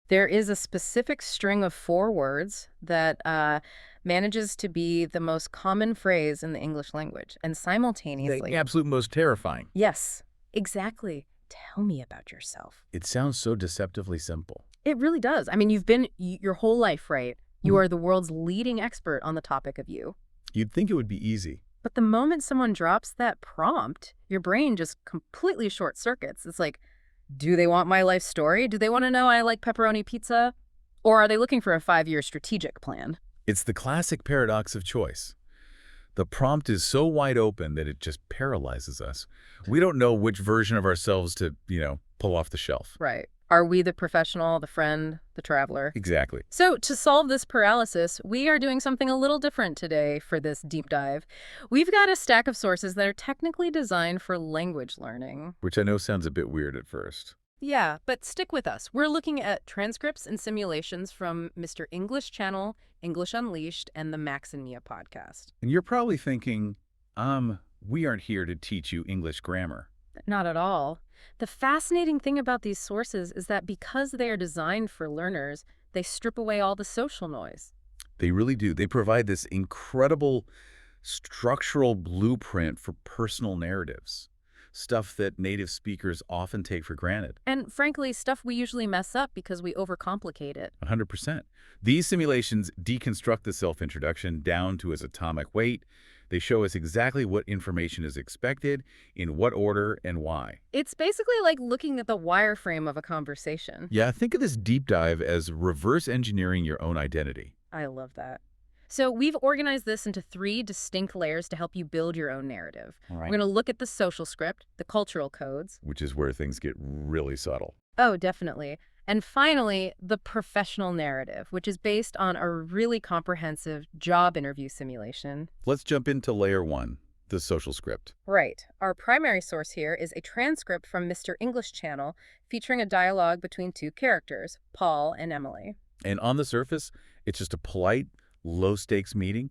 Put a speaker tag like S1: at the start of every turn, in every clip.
S1: There is a specific string of four words that manages to be the most common phrase in the English language. And
S2: The
S1: simultaneously,
S2: absolute most terrifying.
S1: yes, exactly. Tell me about yourself.
S2: It sounds so deceptively simple.
S1: It really does. I mean, you've been your whole life, right? You are the world's leading expert on the topic of you.
S2: You'd think it would be easy.
S1: But the moment someone drops that prompt, your brain just completely short circuits. It's like, do they want my life story? Do they want to know I like pepperoni pizza? Or are they looking for a 5-year strategic plan?
S2: It's the classic paradox of choice. The prompt is so wide open that it just paralyzes us. We don't know which version of ourselves to, pull off the shelf.
S1: Right. Are we the professional, the friend, the traveler?
S2: Exactly.
S1: So, to solve this paralysis, we are doing something a little different today for this deep dive. We've got a stack of sources that are technically designed for language learning.
S2: Which I know sounds a bit weird at first.
S1: Yeah, but stick with us. We're looking at transcripts and simulations from Mr. English Channel, English Unleashed, and the Max and Mia podcast.
S2: And you're probably thinking, we aren't here to teach you English grammar.
S1: Not at all. The fascinating thing about these sources is that because they are designed for learners, they strip away all the social noise.
S2: They really do. They provide this incredible structural blueprint for personal narratives, stuff that native speakers often take for granted.
S1: And frankly, stuff we usually mess up because we overcomplicate it.
S2: 100%. These simulations deconstruct the self-introduction down to its atomic weight. They show us exactly what information is expected, in what order, and why.
S1: It's basically like looking at the wireframe of a conversation.
S2: Yeah, think of this deep dive as reverse engineering your own identity.
S1: I love that. So we've organized this into 3 distinct layers to help you build your own narrative.
S2: All
S1: We're
S2: right.
S1: going to look at the social script, the cultural codes.
S2: Which is where things get really subtle.
S1: Oh, definitely. And finally, the professional narrative, which is based on a really comprehensive job interview simulation.
S2: Let's jump into layer 1, the social script.
S1: Right. Our primary source here is a transcript from Mr. English Channel featuring a dialogue between 2 characters, Paul and Emily.
S2: And on the surface, it's just a polite, low-stakes meeting.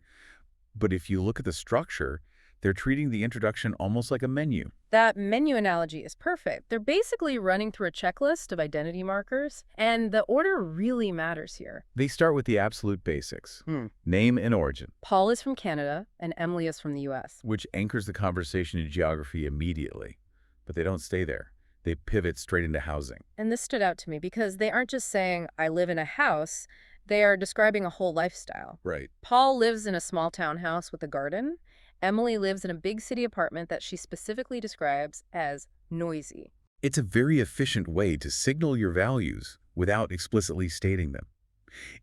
S2: But if you look at the structure, they're treating the introduction almost like a menu.
S1: That menu analogy is perfect. They're basically running through a checklist of identity markers, and the order really matters here.
S2: They start with the absolute basics, name and origin,
S1: Paul is from Canada, and Emily is from the US.
S2: which anchors the conversation in geography immediately. But they don't stay there. They pivot straight into housing.
S1: And this stood out to me because they aren't just saying, I live in a house, they are describing a whole lifestyle.
S2: Right.
S1: Paul lives in a small townhouse with a garden. Emily lives in a big city apartment that she specifically describes as noisy.
S2: It's a very efficient way to signal your values without explicitly stating them.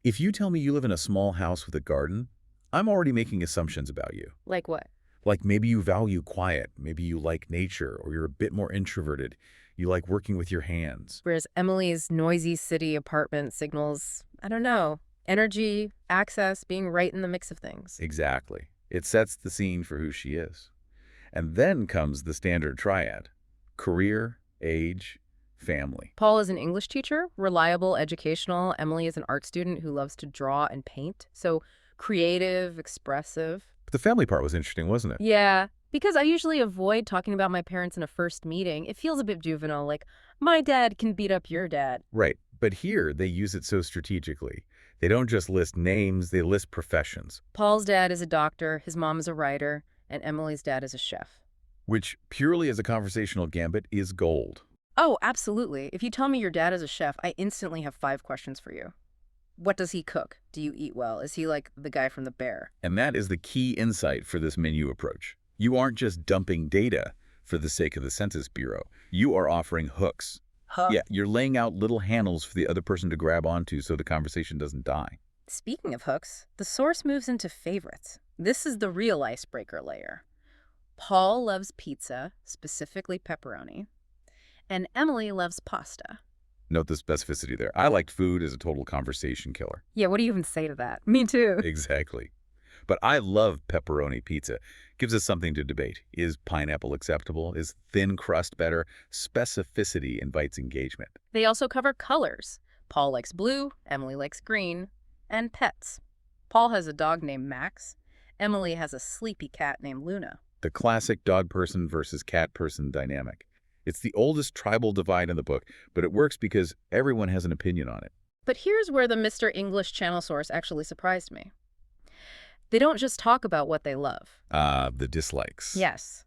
S2: If you tell me you live in a small house with a garden, I'm already making assumptions about you.
S1: Like what?
S2: Like maybe you value quiet, maybe you like nature, or you're a bit more introverted. You like working with your hands.
S1: Whereas Emily's noisy city apartment signals, I don't know, energy, access, being right in the mix of things.
S2: Exactly. It sets the scene for who she is. And then comes the standard triad: career, age, family.
S1: Paul is an English teacher, reliable, educational. Emily is an art student who loves to draw and paint. So creative, expressive.
S2: But the family part was interesting, wasn't it?
S1: Yeah, because I usually avoid talking about my parents in a first meeting. It feels a bit juvenile, like, my dad can beat up your dad.
S2: Right. But here, they use it so strategically. They don't just list names, they list professions,
S1: Paul's dad is a doctor, his mom is a writer, and Emily's dad is a chef.
S2: which purely as a conversational gambit is gold.
S1: Oh, absolutely. If you tell me your dad is a chef, I instantly have 5 questions for you. What does he cook? Do you eat well? Is he like the guy from The Bear?
S2: And that is the key insight for this menu approach. You aren't just dumping data for the sake of the Census Bureau. You are offering hooks.
S1: Huh?
S2: Yeah, you're laying out little handles for the other person to grab onto so the conversation doesn't die.
S1: Speaking of hooks, the source moves into favorites. This is the real icebreaker layer. Paul loves pizza, specifically pepperoni, and Emily loves pasta.
S2: Note the specificity there. I liked food as a total conversation killer.
S1: Yeah, what do you even say to that? Me too.
S2: Exactly. But I love pepperoni pizza. Gives us something to debate. Is pineapple acceptable? Is thin crust better? Specificity invites engagement.
S1: They also cover colors. Paul likes blue, Emily likes green, and pets. Paul has a dog named Max. Emily has a sleepy cat named Luna.
S2: The classic dog person versus cat person dynamic. It's the oldest tribal divide in the book, but it works because everyone has an opinion on it.
S1: But here's where the Mr. English channel source actually surprised me. They don't just talk about what they love.
S2: The dislikes.
S1: Yes.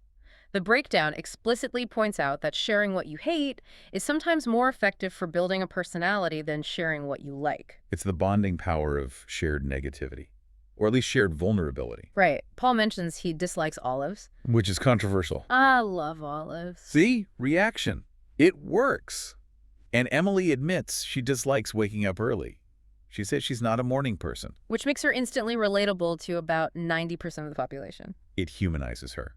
S1: The breakdown explicitly points out that sharing what you hate is sometimes more effective for building a personality than sharing what you like.
S2: It's the bonding power of shared negativity, or at least shared vulnerability,
S1: Right. Paul mentions he dislikes olives.
S2: which is controversial.
S1: I love olives.
S2: See? Reaction. It works. And Emily admits she dislikes waking up early. She says she's not a morning person.
S1: Which makes her instantly relatable to about 90% of the population.
S2: It humanizes her.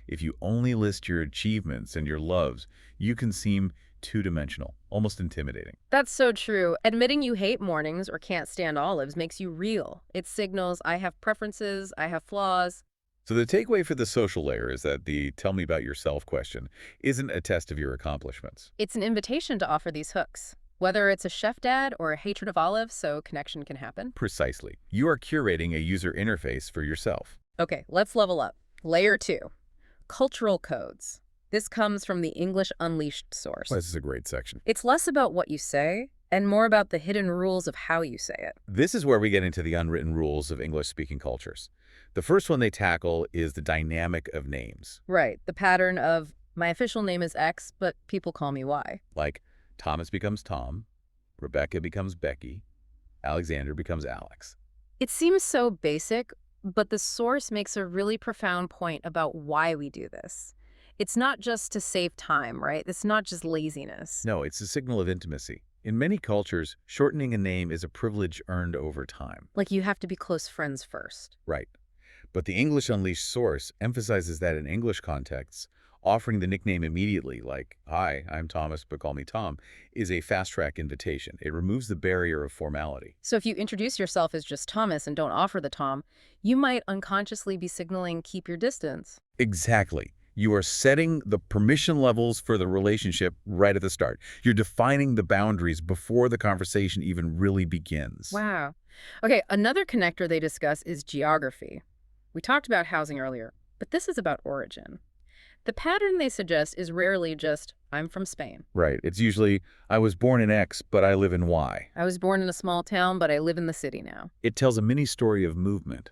S2: If you only list your achievements and your loves, you can seem two-dimensional, almost intimidating.
S1: That's so true. Admitting you hate mornings or can't stand olives makes you real. It signals I have preferences, I have flaws.
S2: So the takeaway for the social layer is that the tell me about yourself question isn't a test of your accomplishments.
S1: It's an invitation to offer these hooks. Whether it's a chef dad or a hatred of olives, so connection can happen.
S2: Precisely. You are curating a user interface for yourself.
S1: Okay, let's level up. Layer 2. Cultural codes. This comes from the English Unleashed source.
S2: Well, this is a great section.
S1: It's less about what you say and more about the hidden rules of how you say it.
S2: This is where we get into the unwritten rules of English-speaking cultures. The first one they tackle is the dynamic of names,
S1: Right, the pattern of my official name is X, but people call me Y.
S2: like Thomas becomes Tom, Rebecca becomes Becky, Alexander becomes Alex.
S1: It seems so basic, but the source makes a really profound point about why we do this. It's not just to save time, right? It's not just laziness.
S2: No, it's a signal of intimacy. In many cultures, shortening a name is a privilege earned over time.
S1: Like you have to be close friends first.
S2: Right. But the English Unleashed source emphasizes that in English contexts, offering the nickname immediately, like, "Hi, I'm Thomas, but call me Tom," is a fast-track invitation. It removes the barrier of formality.
S1: So if you introduce yourself as just Thomas and don't offer the Tom, you might unconsciously be signaling keep your distance.
S2: Exactly. You are setting the permission levels for the relationship right at the start. You're defining the boundaries before the conversation even really begins.
S1: Wow. Okay, another connector they discuss is geography. We talked about housing earlier, but this is about origin. The pattern they suggest is rarely just, I'm from Spain.
S2: Right. It's usually, I was born in X, but I live in Y.
S1: I was born in a small town, but I live in the city now.
S2: It tells a mini story of movement.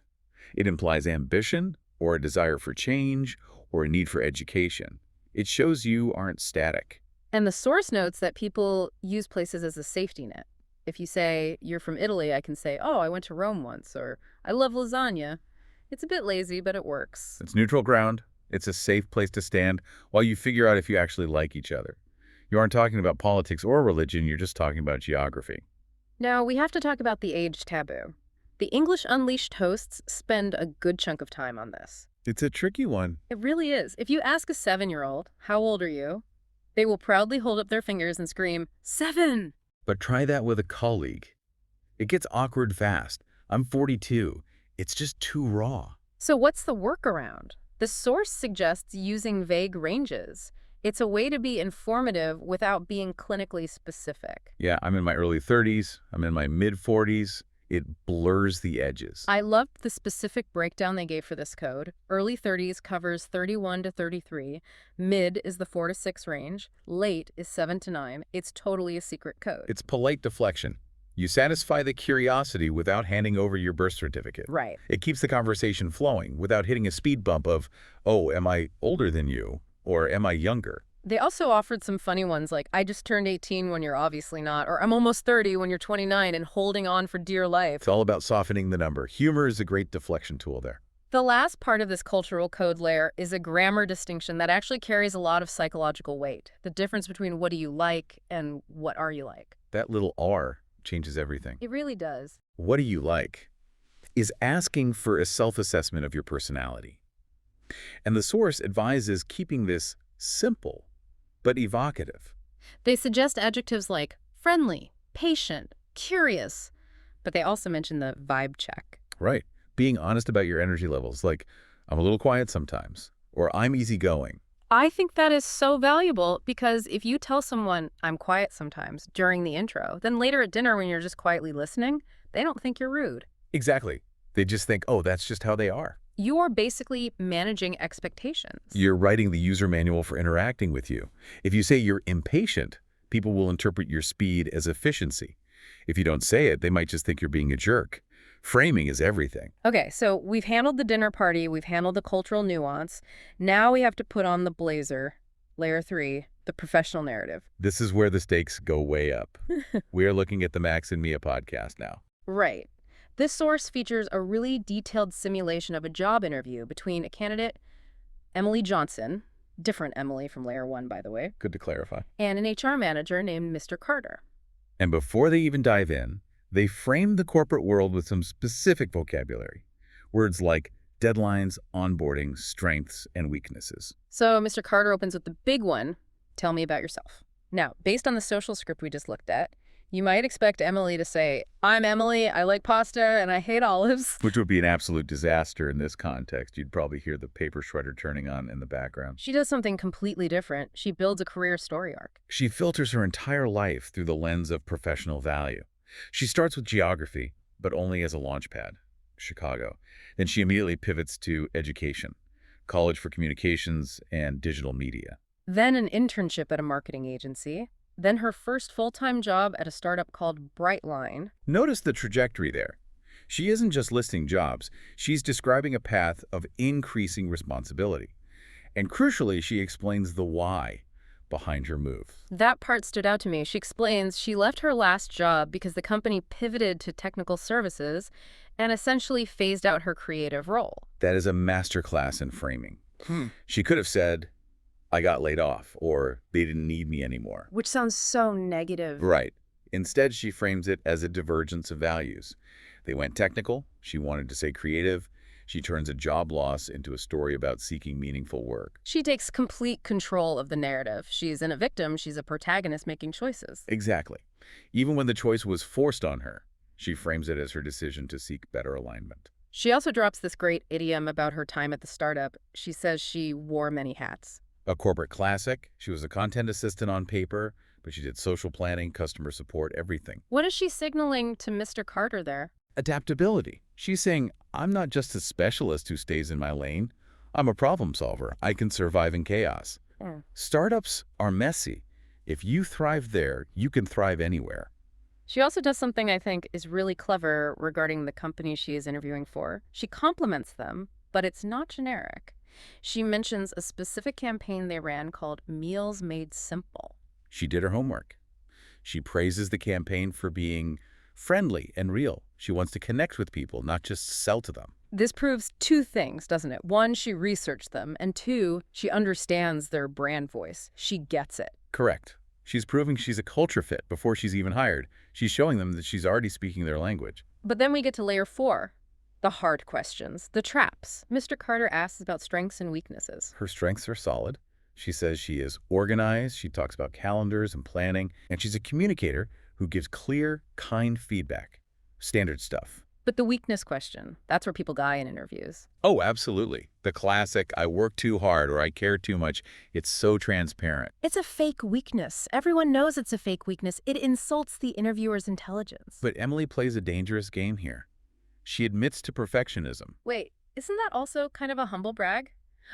S2: It implies ambition, or a desire for change, or a need for education. It shows you aren't static.
S1: And the source notes that people use places as a safety net. If you say, you're from Italy, I can say, oh, I went to Rome once, or I love lasagna. It's a bit lazy, but it works.
S2: It's neutral ground. It's a safe place to stand while you figure out if you actually like each other. You aren't talking about politics or religion, you're just talking about geography.
S1: Now, we have to talk about the age taboo. The English Unleashed hosts spend a good chunk of time on this.
S2: It's a tricky one.
S1: It really is. If you ask a 7-year-old, how old are you? They will proudly hold up their fingers and scream, 7!
S2: But try that with a colleague. It gets awkward fast. I'm 42. It's just too raw.
S1: So what's the workaround? The source suggests using vague ranges. It's a way to be informative without being clinically specific.
S2: Yeah, I'm in my early 30s. I'm in my mid-40s. It blurs the edges.
S1: I loved the specific breakdown they gave for this code. Early 30s covers 31 to 33. Mid is the 4 to 6 range. Late is 7 to 9. It's totally a secret code.
S2: It's polite deflection. You satisfy the curiosity without handing over your birth certificate.
S1: Right.
S2: It keeps the conversation flowing without hitting a speed bump of, oh, am I older than you? Or am I younger?
S1: They also offered some funny ones like, I just turned 18 when you're obviously not, or I'm almost 30 when you're 29 and holding on for dear life.
S2: It's all about softening the number. Humor is a great deflection tool there.
S1: The last part of this cultural code layer is a grammar distinction that actually carries a lot of psychological weight. The difference between what do you like and what are you like.
S2: That little R changes everything.
S1: It really does.
S2: What do you like? Is asking for a self-assessment of your personality. And the source advises keeping this simple, but evocative.
S1: They suggest adjectives like friendly, patient, curious, but they also mention the vibe check.
S2: Right. Being honest about your energy levels, like, I'm a little quiet sometimes, or I'm easygoing.
S1: I think that is so valuable because if you tell someone, I'm quiet sometimes, during the intro, then later at dinner when you're just quietly listening, they don't think you're rude.
S2: Exactly. They just think, oh, that's just how they are.
S1: You're basically managing expectations.
S2: You're writing the user manual for interacting with you. If you say you're impatient, people will interpret your speed as efficiency. If you don't say it, they might just think you're being a jerk. Framing is everything.
S1: Okay, so we've handled the dinner party, we've handled the cultural nuance. Now we have to put on the blazer, layer 3, the professional narrative.
S2: This is where the stakes go way up. We are looking at the Max and Mia podcast now.
S1: Right. This source features a really detailed simulation of a job interview between a candidate, Emily Johnson, different Emily from layer 1, by the way,
S2: Good to clarify.
S1: and an HR manager named Mr. Carter.
S2: And before they even dive in, they frame the corporate world with some specific vocabulary. Words like deadlines, onboarding, strengths, and weaknesses.
S1: So Mr. Carter opens with the big one, tell me about yourself. Now, based on the social script we just looked at, you might expect Emily to say, I'm Emily, I like pasta, and I hate olives.
S2: Which would be an absolute disaster in this context. You'd probably hear the paper shredder turning on in the background.
S1: She does something completely different. She builds a career story arc.
S2: She filters her entire life through the lens of professional value. She starts with geography, but only as a launchpad, Chicago. Then she immediately pivots to education, college for communications, and digital media.
S1: Then an internship at a marketing agency. Then her first full-time job at a startup called Brightline.
S2: Notice the trajectory there. She isn't just listing jobs. She's describing a path of increasing responsibility. And crucially, she explains the why behind her move.
S1: That part stood out to me. She explains she left her last job because the company pivoted to technical services and essentially phased out her creative role.
S2: That is a masterclass in framing. She could have said, I got laid off, or they didn't need me anymore.
S1: Which sounds so negative.
S2: Right. Instead, she frames it as a divergence of values. They went technical. She wanted to say creative. She turns a job loss into a story about seeking meaningful work.
S1: She takes complete control of the narrative. She's in a victim. She's a protagonist making choices.
S2: Exactly. Even when the choice was forced on her, she frames it as her decision to seek better alignment.
S1: She also drops this great idiom about her time at the startup. She says she wore many hats.
S2: A corporate classic. She was a content assistant on paper, but she did social planning, customer support, everything.
S1: What is she signaling to Mr. Carter there?
S2: Adaptability. She's saying, I'm not just a specialist who stays in my lane. I'm a problem solver. I can survive in chaos. Startups are messy. If you thrive there, you can thrive anywhere.
S1: She also does something I think is really clever regarding the company she is interviewing for. She compliments them, but it's not generic. She mentions a specific campaign they ran called Meals Made Simple.
S2: She did her homework. She praises the campaign for being friendly and real. She wants to connect with people, not just sell to them.
S1: This proves two things, doesn't it? One, she researched them, and two, she understands their brand voice. She gets it.
S2: Correct. She's proving she's a culture fit before she's even hired. She's showing them that she's already speaking their language.
S1: But then we get to layer 4, the hard questions, the traps. Mr. Carter asks about strengths and weaknesses.
S2: Her strengths are solid. She says she is organized. She talks about calendars and planning. And she's a communicator who gives clear, kind feedback. Standard stuff.
S1: But the weakness question, that's where people die in interviews.
S2: Oh, absolutely. The classic, I work too hard or I care too much. It's so transparent.
S1: It's a fake weakness. Everyone knows it's a fake weakness. It insults the interviewer's intelligence.
S2: But Emily plays a dangerous game here. She admits to perfectionism.
S1: Wait, isn't that also kind of a humble brag?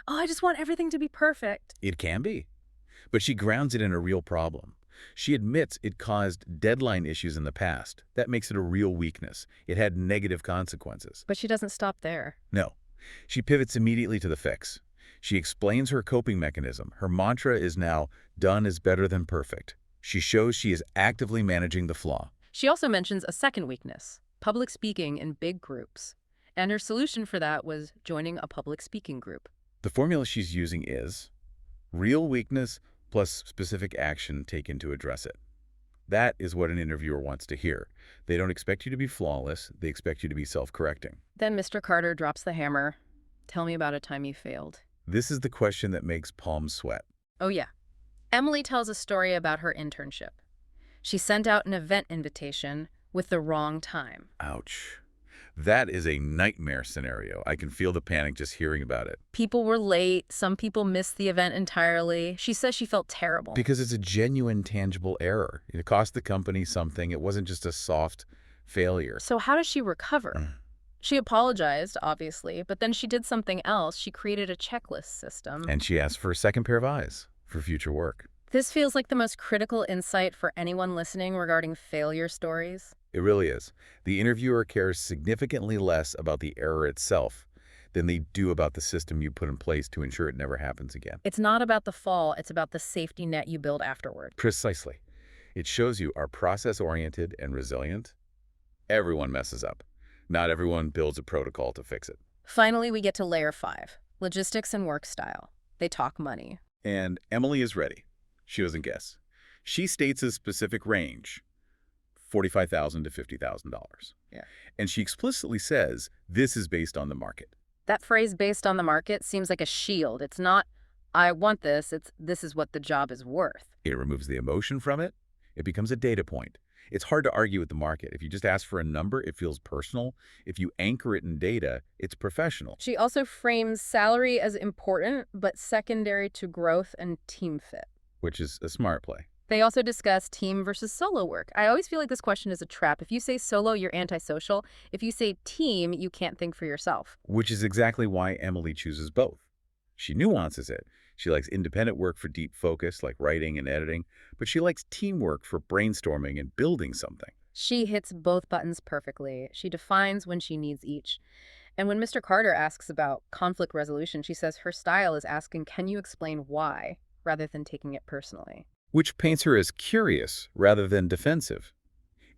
S1: Oh, I just want everything to be perfect.
S2: It can be. But she grounds it in a real problem. She admits it caused deadline issues in the past. That makes it a real weakness. It had negative consequences.
S1: But she doesn't stop there.
S2: No. She pivots immediately to the fix. She explains her coping mechanism. Her mantra is now, done is better than perfect. She shows she is actively managing the flaw.
S1: She also mentions a second weakness, public speaking in big groups. And her solution for that was joining a public speaking group.
S2: The formula she's using is real weakness plus specific action taken to address it. That is what an interviewer wants to hear. They don't expect you to be flawless. They expect you to be self-correcting.
S1: Then Mr. Carter drops the hammer. Tell me about a time you failed.
S2: This is the question that makes palms sweat.
S1: Oh, yeah. Emily tells a story about her internship. She sent out an event invitation with the wrong time.
S2: Ouch. That is a nightmare scenario. I can feel the panic just hearing about it.
S1: People were late. Some people missed the event entirely. She says she felt terrible.
S2: Because it's a genuine, tangible error. It cost the company something. It wasn't just a soft failure.
S1: So how does she recover? She apologized, obviously, but then she did something else. She created a checklist system.
S2: And she asked for a second pair of eyes for future work.
S1: This feels like the most critical insight for anyone listening regarding failure stories.
S2: It really is. The interviewer cares significantly less about the error itself than they do about the system you put in place to ensure it never happens again.
S1: It's not about the fall, it's about the safety net you build afterward.
S2: Precisely. It shows you are process-oriented and resilient. Everyone messes up. Not everyone builds a protocol to fix it.
S1: Finally, we get to layer 5, logistics and work style. They talk money.
S2: And Emily is ready. She doesn't guess. She states a specific range, $45,000 to $50,000.
S1: Yeah.
S2: And she explicitly says this is based on the market.
S1: That phrase based on the market seems like a shield. It's not, I want this, it's this is what the job is worth.
S2: It removes the emotion from it. It becomes a data point. It's hard to argue with the market. If you just ask for a number, it feels personal. If you anchor it in data, it's professional.
S1: She also frames salary as important, but secondary to growth and team fit.
S2: Which is a smart play.
S1: They also discuss team versus solo work. I always feel like this question is a trap. If you say solo, you're antisocial. If you say team, you can't think for yourself.
S2: Which is exactly why Emily chooses both. She nuances it. She likes independent work for deep focus, like writing and editing, but she likes teamwork for brainstorming and building something.
S1: She hits both buttons perfectly. She defines when she needs each. And when Mr. Carter asks about conflict resolution, she says her style is asking, can you explain why, rather than taking it personally.
S2: Which paints her as curious rather than defensive.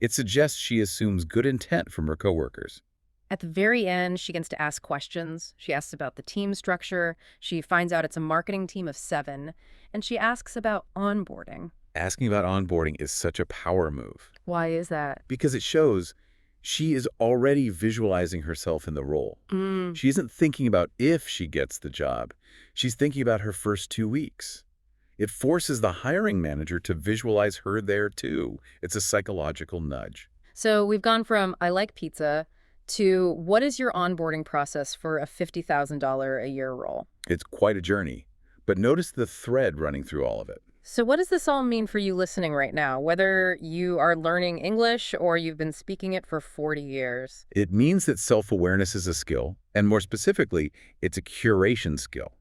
S2: It suggests she assumes good intent from her coworkers.
S1: At the very end, she gets to ask questions. She asks about the team structure. She finds out it's a marketing team of 7. And she asks about onboarding.
S2: Asking about onboarding is such a power move.
S1: Why is that?
S2: Because it shows she is already visualizing herself in the role. She isn't thinking about if she gets the job. She's thinking about her first 2 weeks. It forces the hiring manager to visualize her there too. It's a psychological nudge.
S1: So we've gone from I like pizza to what is your onboarding process for a $50,000 a year role?
S2: It's quite a journey, but notice the thread running through all of it.
S1: So what does this all mean for you listening right now, whether you are learning English or you've been speaking it for 40 years?
S2: It means that self-awareness is a skill, and more specifically, it's a curation skill.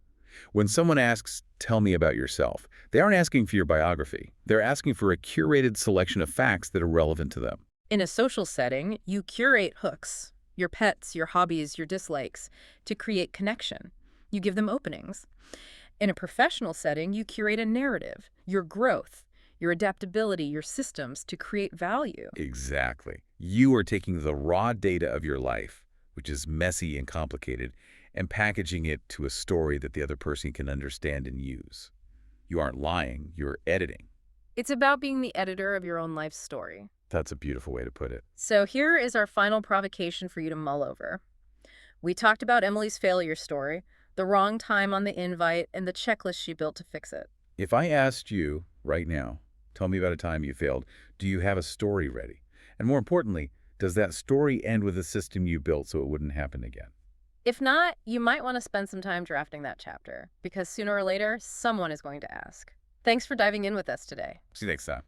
S2: When someone asks, tell me about yourself, they aren't asking for your biography. They're asking for a curated selection of facts that are relevant to them.
S1: In a social setting, you curate hooks, your pets, your hobbies, your dislikes, to create connection. You give them openings. In a professional setting, you curate a narrative, your growth, your adaptability, your systems to create value.
S2: Exactly. You are taking the raw data of your life, which is messy and complicated, and packaging it to a story that the other person can understand and use. You aren't lying, you're editing.
S1: It's about being the editor of your own life story.
S2: That's a beautiful way to put it.
S1: So here is our final provocation for you to mull over. We talked about Emily's failure story, the wrong time on the invite, and the checklist she built to fix it.
S2: If I asked you right now, tell me about a time you failed, do you have a story ready? And more importantly, does that story end with a system you built so it wouldn't happen again?
S1: If not, you might want to spend some time drafting that chapter, because sooner or later, someone is going to ask. Thanks for diving in with us today.
S2: See you next time.